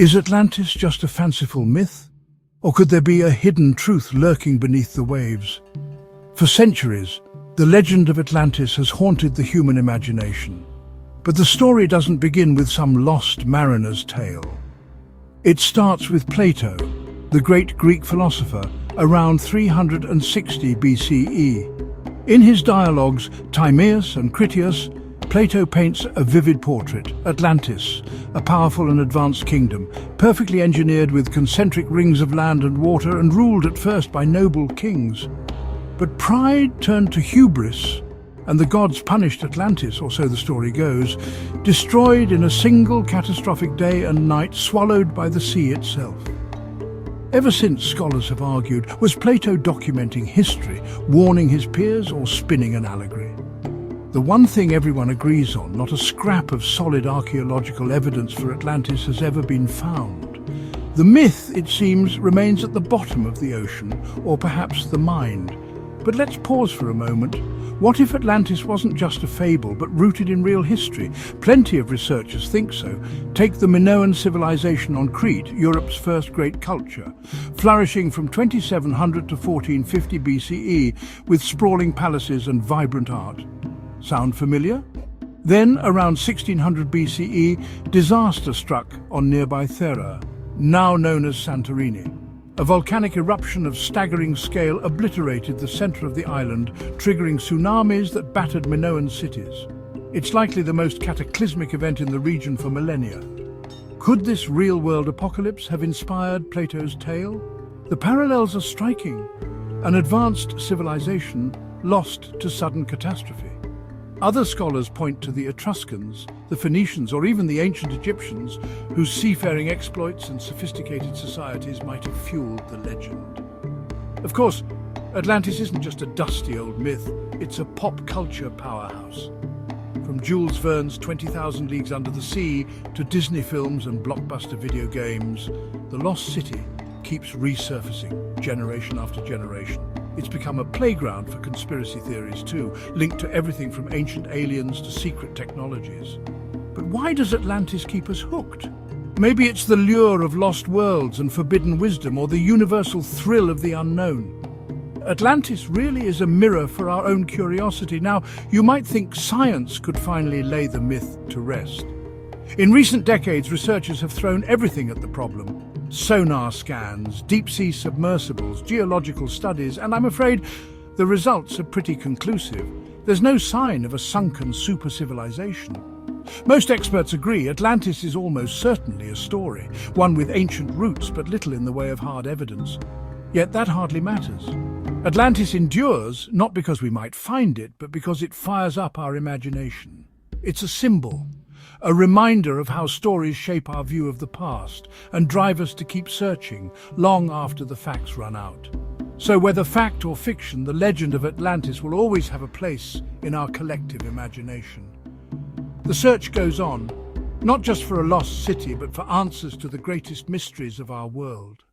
Is Atlantis just a fanciful myth? Or could there be a hidden truth lurking beneath the waves? For centuries, the legend of Atlantis has haunted the human imagination. But the story doesn't begin with some lost mariner's tale. It starts with Plato, the great Greek philosopher, around 360 BCE. In his dialogues, Timaeus and Critias, Plato paints a vivid portrait, Atlantis, a powerful and advanced kingdom, perfectly engineered with concentric rings of land and water and ruled at first by noble kings. But pride turned to hubris, and the gods punished Atlantis, or so the story goes, destroyed in a single catastrophic day and night, swallowed by the sea itself. Ever since, scholars have argued, was Plato documenting history, warning his peers, or spinning an allegory? The one thing everyone agrees on, not a scrap of solid archaeological evidence for Atlantis has ever been found. The myth, it seems, remains at the bottom of the ocean, or perhaps the mind. But let's pause for a moment. What if Atlantis wasn't just a fable, but rooted in real history? Plenty of researchers think so. Take the Minoan Civilization on Crete, Europe's first great culture, flourishing from 2700 to 1450 BCE, with sprawling palaces and vibrant art. Sound familiar? Then, around 1600 BCE, disaster struck on nearby Thera, now known as Santorini. A volcanic eruption of staggering scale obliterated the center of the island, triggering tsunamis that battered Minoan cities. It's likely the most cataclysmic event in the region for millennia. Could this real-world apocalypse have inspired Plato's tale? The parallels are striking. An advanced civilization lost to sudden catastrophe. Other scholars point to the Etruscans, the Phoenicians, or even the ancient Egyptians, whose seafaring exploits and sophisticated societies might have fueled the legend. Of course, Atlantis isn't just a dusty old myth, it's a pop culture powerhouse. From Jules Verne's 20,000 Leagues Under the Sea to Disney films and blockbuster video games, the Lost City keeps resurfacing generation after generation. It's become a playground for conspiracy theories too, linked to everything from ancient aliens to secret technologies. But why does Atlantis keep us hooked? Maybe it's the lure of lost worlds and forbidden wisdom, or the universal thrill of the unknown. Atlantis really is a mirror for our own curiosity. Now, you might think science could finally lay the myth to rest. In recent decades, researchers have thrown everything at the problem. Sonar scans, deep-sea submersibles, geological studies, and I'm afraid the results are pretty conclusive. There's no sign of a sunken super-civilization. Most experts agree Atlantis is almost certainly a story, one with ancient roots but little in the way of hard evidence. Yet that hardly matters. Atlantis endures not because we might find it, but because it fires up our imagination. It's a symbol, a reminder of how stories shape our view of the past and drive us to keep searching long after the facts run out. So whether fact or fiction, the legend of Atlantis will always have a place in our collective imagination. The search goes on, not just for a lost city, but for answers to the greatest mysteries of our world.